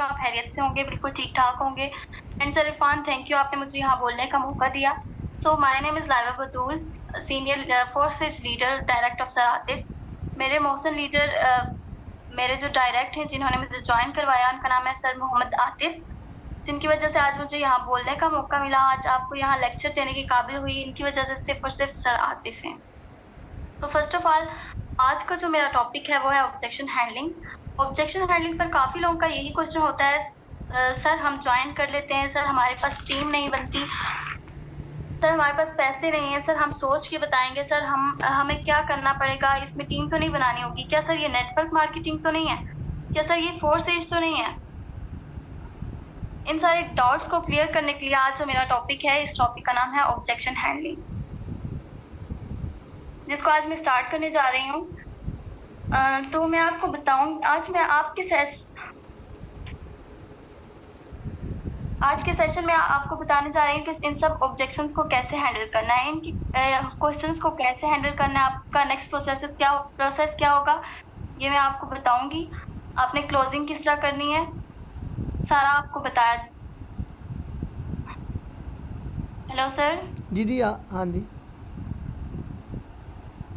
आप खैरियत से होंगे, बिल्कुल ठीक-ठाक होंगे। And sir Irfan, thank you, आपने मुझे यहाँ बोलने का मौका दिया। So my name is Laiba Batool, senior fourth stage leader, direct of sir Atif. मेरे मोहसिन लीडर मेरे जो डायरेक्ट हैं, जिन्होंने मुझे जॉइन करवाया, उनका नाम है सर मोहम्मद आतिफ, जिनकी वजह से आज मुझे यहाँ बोलने का मौका मिला, आज आपको यहाँ लेक्चर देने की काबिल हुई, इनकी वजह से सिर्फ़ और सिर्फ़ सर आतिफ हैं। तो फर्स्ट ऑफ ऑल, आज का जो मेरा टॉपिक है वो है ऑब्जेक्शन हैंडलिंग। ऑब्जेक्शन हैंडलिंग पर काफ़ी लोगों का यही क्वेश्चन होता है, सर हम जॉइन कर लेते हैं, सर हमारे पास टीम नहीं बनती, सर हमारे पास पैसे नहीं है, सर हम सोच के बताएँगे, सर हमें क्या करना पड़ेगा, इसमें टीम तो नहीं बनानी होगी, क्या सर ये नेटवर्क मार्केटिंग तो नहीं है? क्या सर ये फोर्स एज तो नहीं है? इन सारे डाउट्स को क्लियर करने के लिए आज जो मेरा टॉपिक है, इस टॉपिक का नाम है ऑब्जेक्शन हैंडलिंग, जिसको आज मैं स्टार्ट करने जा रही हूँ। तो मैं आपको बताऊँ, आज के सेशन में आपको बताने जा रही हूँ कि इन सब ऑब्जेक्शंस को कैसे हैंडल करना है, इनकी क्वेश्चंस को कैसे हैंडल करना है, आपका नेक्स्ट प्रोसेस क्या होगा, ये मैं आपको बताऊँगी। आपने क्लोजिंग किस तरह करनी है, सारा आपको बताया। Hello sir. जी हाँ जी।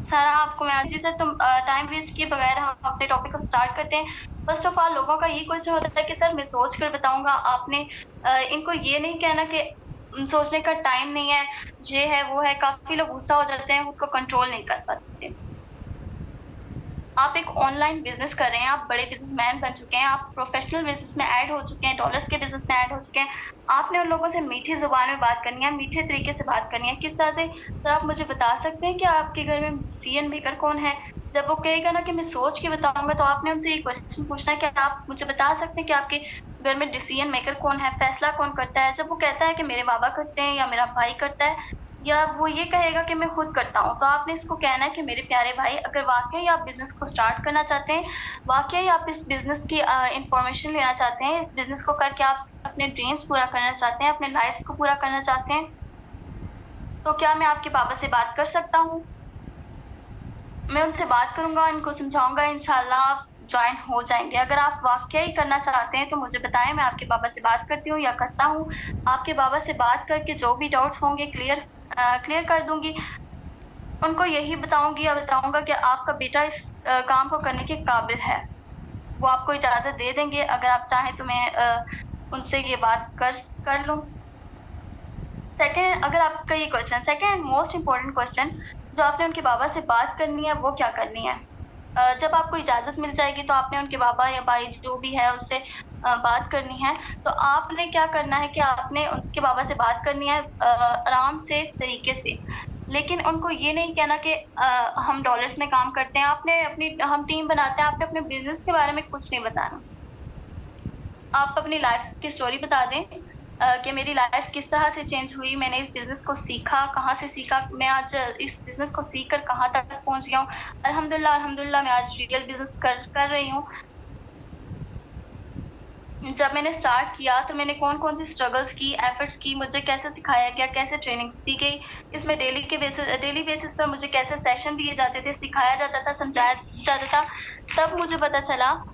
सारा आपको मैं जी सर, तुम टाइम वेस्ट किए बगैर हम अपने टॉपिक को स्टार्ट करते हैं। फर्स्ट ऑफ ऑल, लोगों का ये क्वेश्चन होता है कि सर मैं सोच कर बताऊँगा, आपने इनको ये नहीं कहना कि सोचने का टाइम नहीं है, ये है, वो है। काफ़ी लोग गुस्सा हो जाते हैं, खुद को कंट्रोल नहीं कर पाते। आप एक ऑनलाइन बिज़नेस कर रहे हैं, आप बड़े बिज़नेसमैन बन चुके हैं, आप प्रोफ़ेशनल बिज़नेस में ऐड हो चुके हैं, डॉलर्स के बिज़नेस में ऐड हो चुके हैं। आपने उन लोगों से मीठी ज़ुबान में बात करनी है, मीठे तरीके से बात करनी है। किस तरह से? सर आप मुझे बता सकते हैं कि आपके घर में डिसीजन मेकर कौन है? जब वो कहेगा ना कि मैं सोच के बताऊँगा, तो आपने उनसे ये क्वेश्चन पूछना है कि आप मुझे बता सकते हैं कि आपके घर में डिसीजन मेकर कौन है? फैसला कौन करता है? जब वो कहता है कि मेरे बाबा करते हैं या मेरा भाई करता है, या वो ये कहेगा कि मैं खुद करता हूँ, तो आपने इसको कहना है कि मेरे प्यारे भाई, अगर वाक़ई आप बिज़नेस को स्टार्ट करना चाहते हैं, वाक़ई आप इस बिज़नेस की इन्फॉर्मेशन लेना चाहते हैं, इस बिज़नेस को करके आप अपने ड्रीम्स पूरा करना चाहते हैं, अपने लाइफ़्स को पूरा करना चाहते हैं, तो क्या मैं आपके पापा से बात कर सकता हूँ? मैं उनसे बात करूँगा, इनको समझाऊँगा, इंशाल्लाह आप जॉइन हो जाएँगे। अगर आप वाक़ई करना चाहते हैं तो मुझे बताएँ, मैं आपके पापा से बात करती हूँ या करता हूँ। आपके बाबा से बात करके जो भी डाउट्स होंगे क्लियर कर दूँगी। उनको यही बताऊँगा कि आपका बेटा इस काम को करने के काबिल है। वो आपको इजाज़त दे देंगे, अगर आप चाहें तो मैं उनसे ये बात कर लूँ। सेकंड मोस्ट इम्पोर्टेंट क्वेश्चन, जो आपने उनके बाबा से बात करनी है, वो क्या करनी है? जब आपको इजाज़त मिल जाएगी, तो आपने उनके बाबा या भाई जो भी है उससे बात करनी है। तो आपने क्या करना है कि आपने उनके बाबा से बात करनी है आराम से, तरीके से। लेकिन उनको ये नहीं कहना कि हम डॉलर्स में काम करते हैं, हम टीम बनाते हैं, आपने अपने बिज़नेस के बारे में कुछ नहीं बताना। आप अपनी लाइफ़ की स्टोरी बता दें कि मेरी लाइफ़ किस तरह से चेंज हुई, मैंने इस बिज़नेस को सीखा, कहाँ से सीखा, मैं आज इस बिज़नेस को सीख कर कहाँ तक पहुँच गया हूँ। अल्हम्दुलिल्लाह मैं आज रियल बिज़नेस कर रही हूँ। जब मैंने स्टार्ट किया तो मैंने कौन-कौन सी स्ट्रगल्स की, एफर्ट्स की, मुझे कैसे सिखाया गया, कैसे ट्रेनिंग्स दी गई, इसमें डेली बेसिस पर मुझे कैसे सेशन दिए जाते थे, सिखाया जाता था, समझाया जाता था। तब मुझे पता चला,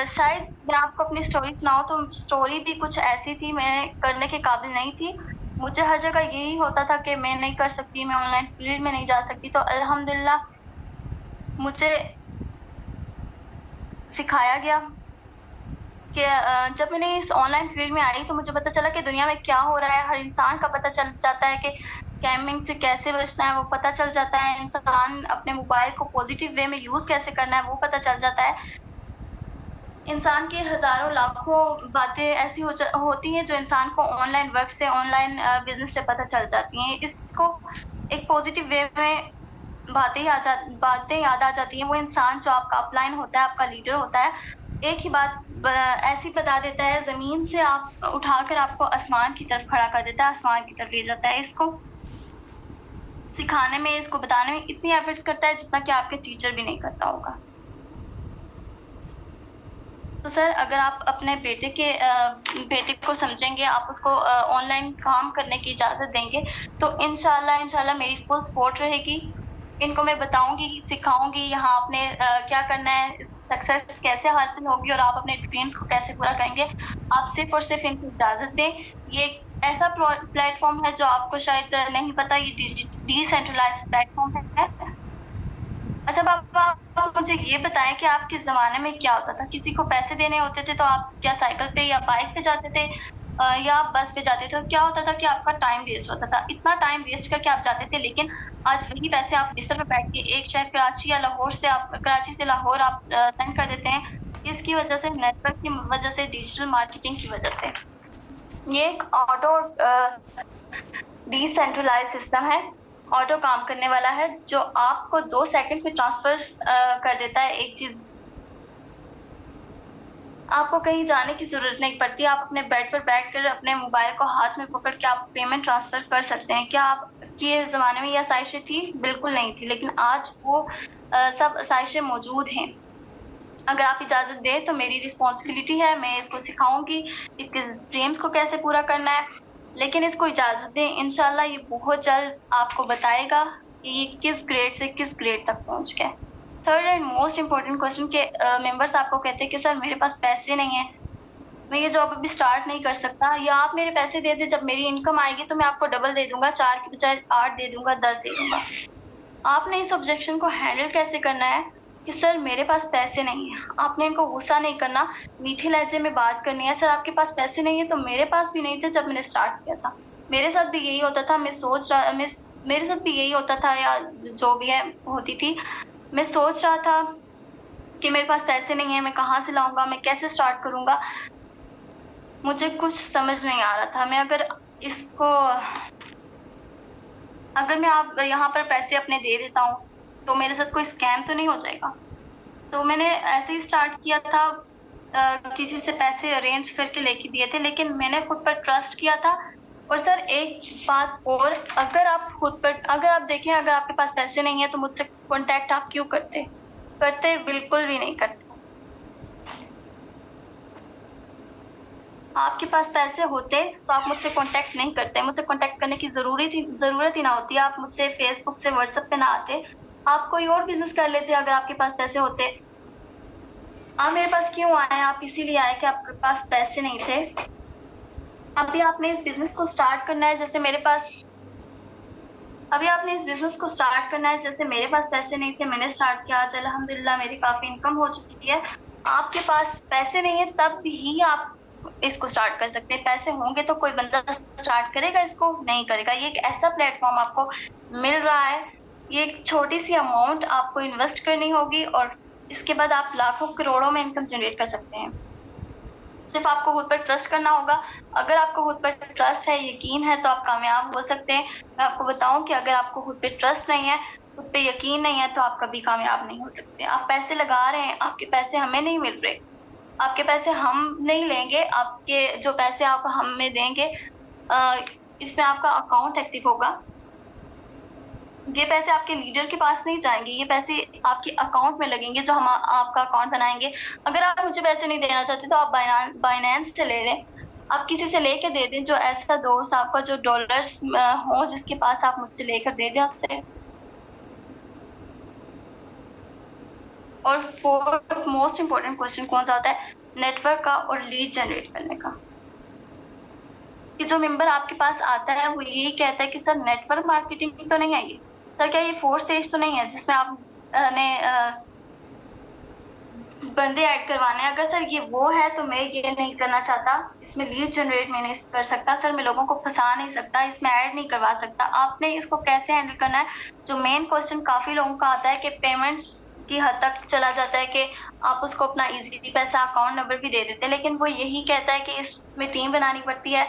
शायद मैं आपको अपनी स्टोरी सुनाऊँ तो स्टोरी भी कुछ ऐसी थी, मैं करने के काबिल नहीं थी। मुझे हर जगह यही होता था कि मैं नहीं कर सकती, मैं ऑनलाइन फील्ड में नहीं जा सकती। तो अल्हम्दुलिल्लाह मुझे सिखाया गया कि जब मैंने इस ऑनलाइन फील्ड में आई, तो मुझे पता चला कि दुनिया में क्या हो रहा है। हर इंसान का पता चल जाता है कि स्कैमिंग से कैसे बचना है, वो पता चल जाता है। इंसान अपने मोबाइल को पॉजिटिव वे में यूज़ कैसे करना है, वो पता चल जाता है। इंसान की हज़ारों लाखों बातें ऐसी होती हैं जो इंसान को ऑनलाइन वर्क से, ऑनलाइन बिज़नेस से पता चल जाती हैं। इसको एक पॉजिटिव वे में बातें याद आ जाती हैं। वो इंसान जो आपका अपलाइन होता है, आपका लीडर होता है, एक ही बात ऐसी बता देता है, ज़मीन से आप उठाकर आपको आसमान की तरफ खड़ा कर देता है, आसमान की तरफ ले जाता है। इसको सिखाने में, इसको बताने में इतनी एफर्ट्स करता है जितना कि आपके टीचर भी नहीं करता होगा। तो सर, अगर आप अपने बेटे को समझेंगे, आप उसको ऑनलाइन काम करने की इजाज़त देंगे, तो इंशाल्लाह मेरी फुल सपोर्ट रहेगी। इनको मैं बताऊँगी, सिखाऊँगी यहाँ आपने क्या करना है, सक्सेस कैसे हासिल होगी और आप अपने ड्रीम्स को कैसे पूरा करेंगे। आप सिर्फ़ और सिर्फ़ इनको इजाज़त दें। ये एक ऐसा प्लेटफ़ॉर्म है जो आपको शायद नहीं पता, ये डिसेंट्रलाइज़्ड प्लेटफ़ॉर्म है। अच्छा पापा, आप मुझे ये बताएँ कि आपके ज़माने में क्या होता था? किसी को पैसे देने होते थे तो आप क्या साइकिल पे या बाइक पे जाते थे या आप बस पे जाते थे? क्या होता था कि आपका टाइम वेस्ट होता था। इतना टाइम वेस्ट करके आप जाते थे, लेकिन आज वही पैसे आप बिस्तर पे बैठ के एक शहर कराची या लाहौर से आप कराची से लाहौर आप सेंड कर देते हैं। किसकी वज़ह से? नेटवर्क की वज़ह से, डिजिटल मार्केटिंग की वज़ह से। ये एक डिसेंट्रलाइज़्ड सिस्टम है, ऑटो काम करने वाला है, जो आपको 2 सेकंड्स में ट्रांसफ़र कर देता है एक चीज़। आपको कहीं जाने की ज़रूरत नहीं पड़ती, आप अपने बेड पर बैठकर अपने मोबाइल को हाथ में पकड़ के आप पेमेंट ट्रांसफ़र कर सकते हैं। क्या आपके ज़माने में ये आसाइशें थी? बिल्कुल नहीं थी, लेकिन आज वो सब आसाइशें मौजूद हैं। अगर आप इजाज़त दें तो मेरी रिस्पॉन्सिबिलिटी है, मैं इसको सिखाऊँगी, इसके ड्रीम्स को कैसे पूरा करना है। लेकिन इसको इजाज़त दें, इंशाअल्लाह ये बहुत जल्द आपको बताएगा कि ये किस ग्रेड से किस ग्रेड तक पहुँच गया है। Third and most important question के मेंबर्स आपको कहते हैं कि सर मेरे पास पैसे नहीं हैं, मैं ये जॉब अभी स्टार्ट नहीं कर सकता, या आप मेरे पैसे दे दें, जब मेरी इनकम आएगी तो मैं आपको डबल दे दूँगा, 4 की बजाय 8 दे दूँगा, 10 दे दूँगा। आपने इस ऑब्जेक्शन को हैंडल कैसे करना है कि सर मेरे पास पैसे नहीं हैं। आपने इनको गुस्सा नहीं करना, मीठे लहजे में बात करनी है, सर आपके पास पैसे नहीं है तो मेरे पास भी नहीं थे जब मैंने स्टार्ट किया था। मेरे साथ भी यही होता था, मेरे साथ भी यही होता था, या जो भी है होती थी। मैं सोच रहा था कि मेरे पास पैसे नहीं है, मैं कहाँ से लाऊँगा, मैं कैसे स्टार्ट करूँगा? मुझे कुछ समझ नहीं आ रहा था। इसको अगर मैं आप यहाँ पर पैसे अपने दे देता हूँ, तो मेरे साथ कोई स्कैम तो नहीं हो जाएगा? तो मैंने ऐसे ही स्टार्ट किया था, किसी से पैसे अरेंज करके लेके दिए थे, लेकिन मैंने खुद पर ट्रस्ट किया था। और सर एक बात और, अगर आप देखें, अगर आपके पास पैसे नहीं है तो मुझसे कॉन्टैक्ट आप क्यों करते? करते बिल्कुल भी नहीं करते। आपके पास पैसे होते तो आप मुझसे कॉन्टैक्ट नहीं करते, मुझसे कॉन्टैक्ट करने की ज़रूरत ही ना होती, आप मुझसे फ़ेसबुक से, व्हाट्सएप पे ना आते, आप कोई और बिज़नेस कर लेते अगर आपके पास पैसे होते। आप मेरे पास क्यों आए? आप इसीलिए आए कि आपके पास पैसे नहीं थे। अभी आपने इस बिज़नेस को स्टार्ट करना है, जैसे मेरे पास अभी आपने इस बिज़नेस को स्टार्ट करना है, जैसे मेरे पास पैसे नहीं थे, मैंने स्टार्ट किया, आज अल्हम्दुलिल्लाह मेरी काफ़ी इनकम हो चुकी है। आपके पास पैसे नहीं है तब ही आप इसको स्टार्ट कर सकते हैं। पैसे होंगे तो कोई बंदा स्टार्ट करेगा इसको? नहीं करेगा। ये एक ऐसा प्लेटफ़ॉर्म आपको मिल रहा है, ये एक छोटी-सी अमाउंट आपको इन्वेस्ट करनी होगी और इसके बाद आप लाखों करोड़ों में इनकम जनरेट कर सकते हैं। सिर्फ आपको खुद पर ट्रस्ट करना होगा। अगर आपको खुद पर ट्रस्ट है, यकीन है, तो आप कामयाब हो सकते हैं। मैं आपको बताऊँ कि अगर आपको खुद पे ट्रस्ट नहीं है, खुद पे यकीन नहीं है, तो आप कभी कामयाब नहीं हो सकते। आप पैसे लगा रहे हैं, आपके पैसे हमें नहीं मिल रहे। आपके पैसे हम नहीं लेंगे, आपके जो पैसे आप हमें देंगे इसमें आपका अकाउंट एक्टिव होगा। ये पैसे आपके लीडर के पास नहीं जाएँगे, ये पैसे आपके अकाउंट में लगेंगे, जो हम आपका अकाउंट बनाएँगे। अगर आप मुझे पैसे नहीं देना चाहते तो आप बाइनेंस से ले लें। आप किसी से लेके दे दें, जो ऐसा दोस्त आपका जो डॉलर्स हो, जिसके पास आप मुझसे लेकर दे दें उससे। और फोर्थ मोस्ट इम्पोर्टेंट क्वेश्चन कौन-सा होता है? नेटवर्क का और लीड जनरेट करने का। कि जो मेंबर आपके पास आता है, वो यही कहता है कि सर नेटवर्क मार्केटिंग तो नहीं है ये? सर क्या ये 4 स्टेज तो नहीं है जिसमें आप ने बंदे ऐड करवाने हैं? अगर सर ये वो है तो मैं ये नहीं करना चाहता, इसमें लीड जनरेट मैं नहीं कर सकता, सर मैं लोगों को फँसा नहीं सकता, इसमें ऐड नहीं करवा सकता। आपने इसको कैसे हैंडल करना है? जो मेन क्वेश्चन काफ़ी लोगों का आता है कि पेमेंट्स की हद तक चला जाता है कि आप उसको अपना ईज़ी पैसा अकाउंट नंबर भी दे देते हैं, लेकिन वो यही कहता है कि इसमें टीम बनानी पड़ती है।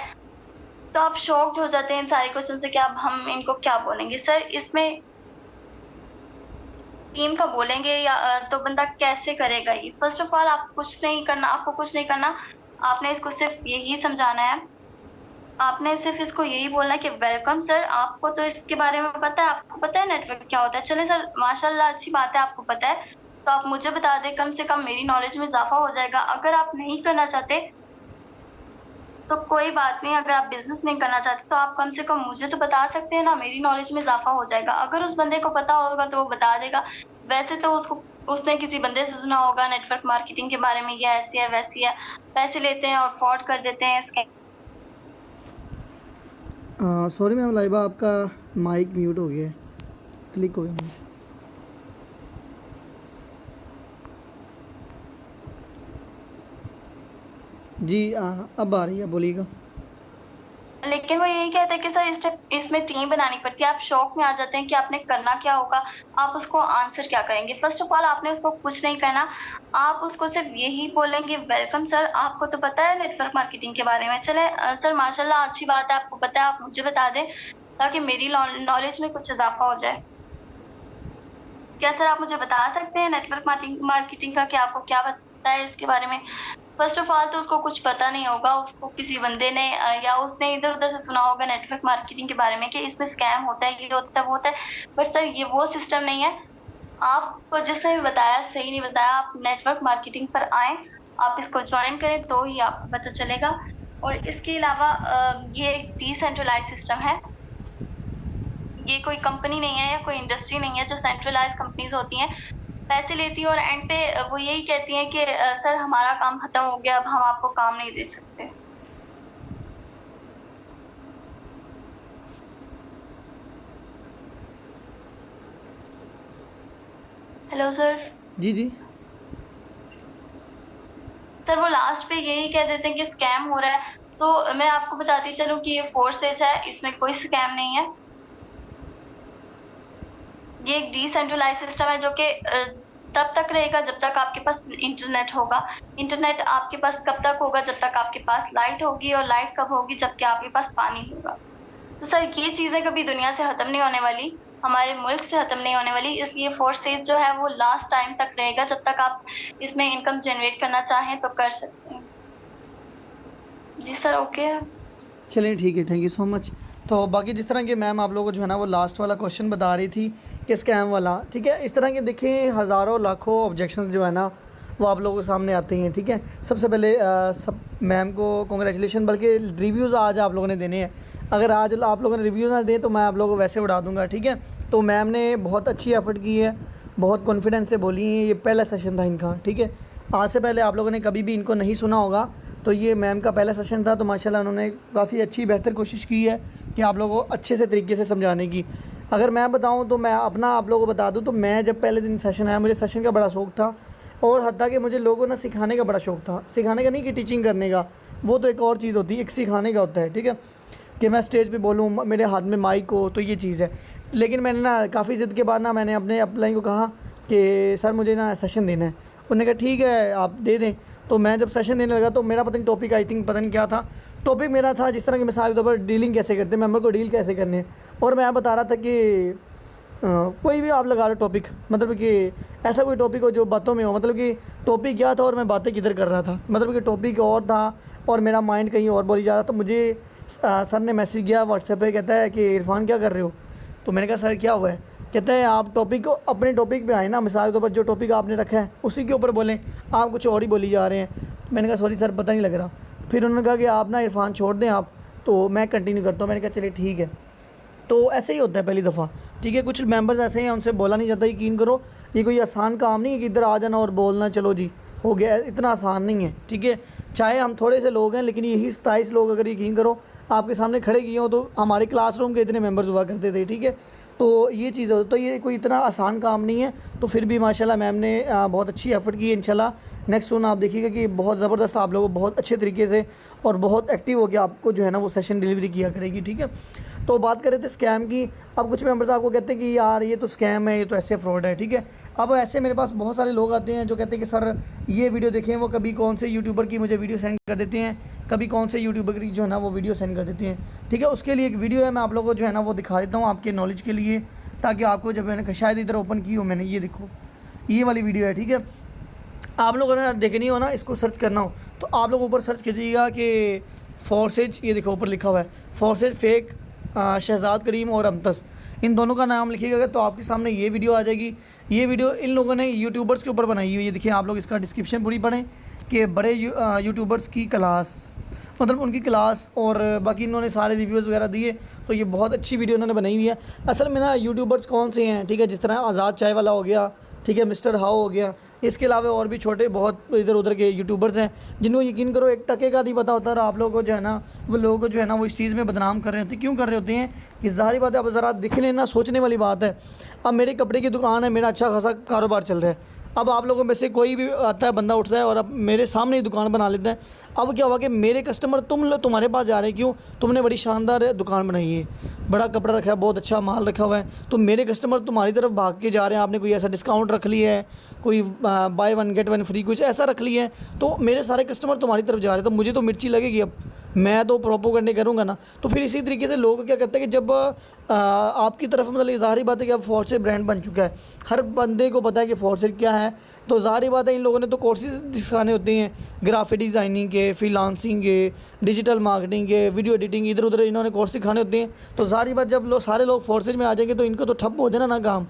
तो आप शॉक्ड हो जाते हैं इन सारे क्वेश्चन से कि अब हम इनको क्या बोलेंगे? सर इसमें टीम का बोलेंगे या तो बंदा कैसे करेगा ये? फ़र्स्ट ऑफ ऑल आपको कुछ नहीं करना। आपने इसको सिर्फ़ यही समझाना है। आपने सिर्फ़ इसको यही बोलना है कि वेलकम सर, आपको तो इसके बारे में पता है, आपको पता है नेटवर्क क्या होता है? चलें सर, माशाल्लाह अच्छी बात है आपको पता है, तो आप मुझे बता दें, कम से कम मेरी नॉलेज में इज़ाफ़ा हो जाएगा। अगर आप नहीं करना चाहते तो कोई बात नहीं, अगर आप बिज़नेस नहीं करना चाहते तो आप कम से कम मुझे तो बता सकते हैं ना, मेरी नॉलेज में इज़ाफ़ा हो जाएगा। अगर उस बंदे को पता होगा तो वो बता देगा। वैसे तो उसने किसी बंदे से सुना होगा नेटवर्क मार्केटिंग के बारे में, ये ऐसी है, वैसी है, पैसे लेते हैं और फ्रॉड कर देते हैं, सॉरी मैम, लाइबा आपका माइक म्यूट हो गया है, क्लिक हो गया मुझे। जी अब आ रही है, बोलिएगा। लेकिन वो यही कहता है कि सर इसमें टीम बनानी पड़ती है। आप शॉक में आ जाते हैं कि आपने करना क्या होगा, आप उसको आंसर क्या करेंगे। फर्स्ट ऑफ ऑल आपने उसको कुछ नहीं करना, आप उसको सिर्फ यही बोलेंगे, वेलकम सर, आपको तो पता है नेटवर्क मार्केटिंग के बारे में। चले सर माशाल्लाह अच्छी बात है, आपको पता है, आप मुझे बता दें ताकि मेरी नॉलेज में कुछ इजाफा हो जाए। क्या सर आप मुझे बता सकते हैं नेटवर्क मार्केटिंग का, कि आपको क्या पता है इसके बारे में। फर्स्ट ऑफ ऑल तो उसको कुछ पता नहीं होगा, उसको किसी बंदे ने या उसने इधर-उधर से सुना होगा नेटवर्क मार्केटिंग के बारे में कि इसमें स्कैम होता है, ये होता है, वो होता है। बट सर ये वो सिस्टम नहीं है। आपको जिसने भी बताया सही नहीं बताया, आप नेटवर्क मार्केटिंग पर आएँ, आप इसको जॉइन करें तो ही आपको पता चलेगा। और इसके अलावा ये एक डिसेंट्रलाइज़्ड सिस्टम है। ये कोई कंपनी नहीं है या कोई इंडस्ट्री नहीं है जो सेंट्रलाइज़्ड कंपनीज़ होती हैं, पैसे लेती है और एंड पे वो यही कहती हैं कि सर हमारा काम खत्म हो गया, अब हम आपको काम नहीं दे सकते। Hello sir. जी जी। सर वो लास्ट पे यही कह देते हैं कि स्कैम हो रहा है, तो मैं आपको बताती चलूँ कि ये फोर्सेज है, इसमें कोई स्कैम नहीं है। ये एक डिसेंट्रलाइज़्ड सिस्टम है जो कि तब तक रहेगा जब तक आपके पास इंटरनेट होगा। इंटरनेट आपके पास कब तक होगा, जब तक आपके पास लाइट होगी, और लाइट कब होगी, जबकि आपके पास पानी होगा। तो सर ये चीज़ें कभी दुनिया से खत्म नहीं होने वाली, हमारे मुल्क से खत्म नहीं होने वाली, इसलिए फोर्सेज जो है वो लास्ट टाइम तक रहेगा, जब तक आप इसमें इनकम जनरेट करना चाहें तो कर सकते हैं। जी सर, ओके है। चलिए ठीक है, थैंक यू सो मच। तो बाकी जिस तरह के मैम आप लोगों को जो है ना वो लास्ट वाला क्वेश्चन बता रही थी कि स्कैम वाला, ठीक है, इस तरह के देखें हज़ारों लाखों ऑब्जेक्शंस जो है ना वो आप लोगों के सामने आते हैं, ठीक है। सबसे पहले सब मैम को कॉन्ग्रेचुलेशन, बल्कि रिव्यूज़ आज आप लोगों ने देने हैं। अगर आज आप लोगों ने रिव्यू ना दें तो मैं आप लोगों को वैसे उड़ा दूँगा, ठीक है। तो मैम ने बहुत अच्छी एफ़र्ट की है, बहुत कॉन्फिडेंस से बोली है, ये पहला सेशन था इनका, ठीक है। आज से पहले आप लोगों ने कभी भी इनको नहीं सुना होगा, तो ये मैम का पहला सेशन था, तो माशाल्लाह उन्होंने काफ़ी अच्छी बेहतर कोशिश की है कि आप लोगों को अच्छे से तरीके से समझाने की। अगर मैं बताऊं तो मैं अपना आप लोगों को बता दूं तो मैं जब पहले दिन सेशन आया, मुझे सेशन का बड़ा शौक़ था, और हत्ता कि मुझे लोगों ने सिखाने का बड़ा शौक़ था। सिखाने का नहीं कि टीचिंग करने का, वो तो एक और चीज़ होती है, एक सिखाने का होता है, ठीक है, कि मैं स्टेज पे बोलूँ, मेरे हाथ में माइक हो, तो ये चीज़ है। लेकिन मैंने ना काफ़ी ज़िद के बाद ना मैंने अपने अपलाइन को कहा कि सर मुझे ना सेशन देना है। उन्होंने कहा ठीक है आप दे दें। तो मैं जब सेशन देने लगा तो मेरा पता नहीं टॉपिक, आई थिंक पता नहीं क्या था, टॉपिक मेरा था जिस तरह की मिसाल के तौर पर डीलिंग कैसे करते हैं, मेंबर को डील कैसे करने हैं। और मैं बता रहा था कि कोई भी आप लगा लो टॉपिक, मतलब कि ऐसा कोई टॉपिक हो जो बातों में हो, मतलब कि टॉपिक क्या था और मैं बातें किधर कर रहा था, मतलब कि टॉपिक और था और मेरा माइंड कहीं और बोली जा रहा था। तो मुझे सर ने मैसेज किया व्हाट्सएप पे, कहता है कि इरफान क्या कर रहे हो। तो मैंने कहा सर क्या हुआ है। कहते हैं आप टॉपिक को अपने टॉपिक पे आए ना, मिसाल के तौर पर जो टॉपिक आपने रखा है उसी के ऊपर बोलें, आप कुछ और ही बोली जा रहे हैं। मैंने कहा सॉरी सर पता नहीं लग रहा। फिर उन्होंने कहा कि आप ना इरफान छोड़ दें आप, तो मैं कंटिन्यू करता हूँ। मैंने कहा चलिए ठीक है। तो ऐसे ही होता है पहली दफ़ा, ठीक है। कुछ मेंबर्स ऐसे हैं, उनसे बोला नहीं जाता, यकीन करो ये कोई आसान काम नहीं है कि इधर आ जाना और बोलना चलो जी हो गया, इतना आसान नहीं है, ठीक है। चाहे हम थोड़े से लोग हैं, लेकिन यही 27 लोग अगर यकीन करो आपके सामने खड़े किए हों, तो हमारे क्लासरूम के इतने मेंबर्स हुआ करते थे, ठीक है। तो ये चीज़ हो, तो ये कोई इतना आसान काम नहीं है। तो फिर भी माशाल्लाह मैम ने बहुत अच्छी एफ़र्ट की है। इंशाल्लाह नेक्स्ट वन आप देखिएगा कि बहुत ज़बरदस्त आप लोगों को बहुत अच्छे तरीके से और बहुत एक्टिव होकर आपको जो है ना वो सेशन डिलीवरी किया करेगी, ठीक है। तो बात कर रहे थे स्कैम की। अब कुछ मेंबर्स आपको कहते हैं कि यार ये तो स्कैम है, ये तो ऐसे फ्रॉड है, ठीक है। अब ऐसे मेरे पास बहुत सारे लोग आते हैं जो कहते हैं कि सर ये वीडियो देखें, वो कभी कौन से यूट्यूबर की मुझे वीडियो सेंड कर देते हैं, कभी कौन से यूट्यूबर की जो है ना वो वीडियो सेंड कर देते हैं, ठीक है। उसके लिए एक वीडियो है, मैं आप लोगों को जो है ना वो दिखा देता हूँ आपके नॉलेज के लिए, ताकि आपको जब मैंने शायद इधर ओपन की हो मैंने, ये देखो ये वाली वीडियो है, ठीक है। आप लोगों ने देखनी हो ना, इसको सर्च करना हो तो आप लोग ऊपर सर्च कीजिएगा कि फोर्सेज, ये देखो ऊपर लिखा हुआ है फोर्सेज फेक शहजाद करीम और अमतस, इन दोनों का नाम लिखिएगा तो आपके सामने ये वीडियो आ जाएगी। ये वीडियो इन लोगों ने यूट्यूबर्स के ऊपर बनाई हुई है। देखिए आप लोग इसका डिस्क्रिप्शन पूरी पढ़ें कि बड़े यूट्यूबर्स की क्लास, मतलब उनकी क्लास और बाकी इन्होंने सारे रिव्यूज़ वगैरह दिए, तो ये बहुत अच्छी वीडियो इन्होंने बनाई हुई है। असल में ना यूट्यूबर्स कौन से हैं, ठीक है, जिस तरह आज़ाद चाय वाला हो गया, ठीक है, मिस्टर हाउ हो गया, इसके अलावा और भी छोटे बहुत इधर उधर के यूट्यूबर्स हैं जिनको यकीन करो एक टके का नहीं पता होता, और आप लोगों को जो है ना वो लोगों को जो है ना वो इस चीज़ में बदनाम कर रहे होते हैं। क्यों कर रहे होते हैं कि ज़ाहिर बात है, अब ज़रा दिख लेना सोचने वाली बात है। अब मेरे कपड़े की दुकान है, मेरा अच्छा खासा कारोबार चल रहा है, अब आप लोगों में से कोई भी आता है, बंदा उठता है और अब मेरे सामने ही दुकान बना लेता है। अब क्या हुआ कि मेरे कस्टमर तुम्हारे पास जा रहे हैं, क्यों? तुमने बड़ी शानदार दुकान बनाई है, बड़ा कपड़ा रखा है, बहुत अच्छा माल रखा हुआ है, तो मेरे कस्टमर तुम्हारी तरफ भाग के जा रहे हैं। आपने कोई ऐसा डिस्काउंट रख लिया है, कोई by one get one free कुछ ऐसा रख लिया है, तो मेरे सारे कस्टमर तुम्हारी तरफ जा रहे हैं, तो मुझे तो मिर्ची लगेगी। अब मैं तो प्रोपोगंडे करूँगा ना। तो फिर इसी तरीके से लोग क्या करते हैं कि जब आपकी तरफ मतलब ज़ाहिर बात है कि अब फॉर्सेर ब्रांड बन चुका है, हर बंदे को पता है कि फॉर्सेर क्या है, तो ज़ाहिर बात है इन लोगों ने तो कोर्सेज दिखाने होते हैं, ग्राफिक डिज़ाइनिंग के, फ्रीलांसिंग के, डिजिटल मार्केटिंग के, वीडियो एडिटिंग, इधर उधर इन्होंने कोर्स सिखाने होते हैं। तो ज़ाहिर बात जब सारे लोग फोर्सेज में आ जाएंगे तो इनको तो ठप हो जाना ना काम।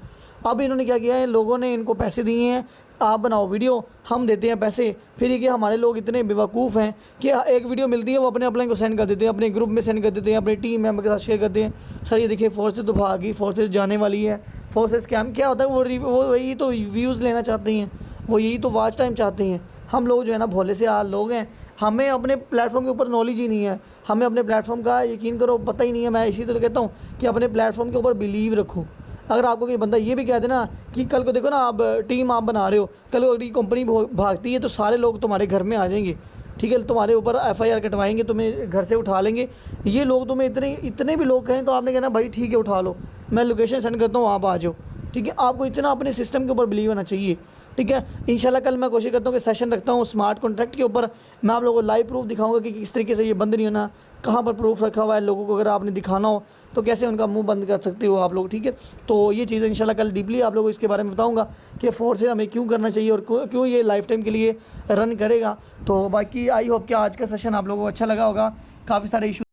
अब इन्होंने क्या किया है, लोगों ने इनको पैसे दिए हैं, आप बनाओ वीडियो, हम देते हैं पैसे। फिर ये कि हमारे लोग इतने बेवकूफ़ हैं कि एक वीडियो मिलती है वो अपने अपलाइन को सेंड कर देते हैं, अपने ग्रुप में सेंड कर देते हैं, अपनी टीम मेंबर के साथ शेयर करते हैं। सर ये देखिए फोर्सेज तो भागी, फोर्सेज जाने वाली है, फोर्सेज स्कैम। क्या होता है, वो वही तो व्यूज़ लेना चाहते हैं, वो यही तो वॉच टाइम चाहते हैं। हम लोग जो है ना भोले से लोग हैं, हमें अपने प्लेटफॉर्म के ऊपर नॉलेज ही नहीं है, हमें अपने प्लेटफॉर्म का यकीन करो पता ही नहीं है। मैं इसी तरह कहता हूँ कि अपने प्लेटफॉर्म के ऊपर बिलीव रखो। अगर आपको कोई बंदा ये भी कह दे ना कि कल को देखो ना आप टीम आप बना रहे हो, कल को अगली कंपनी भागती है तो सारे लोग तुम्हारे घर में आ जाएंगे, ठीक है, तुम्हारे ऊपर FIR कटवाएंगे, तुम्हें घर से उठा लेंगे। ये लोग तुम्हें इतने भी लोग कहें तो आपने कहना भाई ठीक है उठा लो, मैं लोकेशन सेंड करता हूँ, आप आ जाओ, ठीक है। आपको इतना अपने सिस्टम के ऊपर बिलीव होना चाहिए, ठीक है। इंशाल्लाह कल मैं कोशिश करता हूँ कि सेशन रखता हूँ स्मार्ट कॉन्ट्रैक्ट के ऊपर, मैं आप लोगों को लाइव प्रूफ दिखाऊंगा कि किस तरीके से ये बंद नहीं होना, कहाँ पर प्रूफ रखा हुआ है लोगों को, अगर आपने दिखाना हो तो कैसे उनका मुंह बंद कर सकते हो आप लोग, ठीक है। तो ये चीज़ें इंशाल्लाह कल डीपली आप लोगों को इसके बारे में बताऊंगा कि फोर्सेज हमें क्यों करना चाहिए और क्यों ये लाइफ टाइम के लिए रन करेगा। तो बाकी आई होप कि आज का सेशन आप लोगों को अच्छा लगा होगा। काफ़ी सारे इशू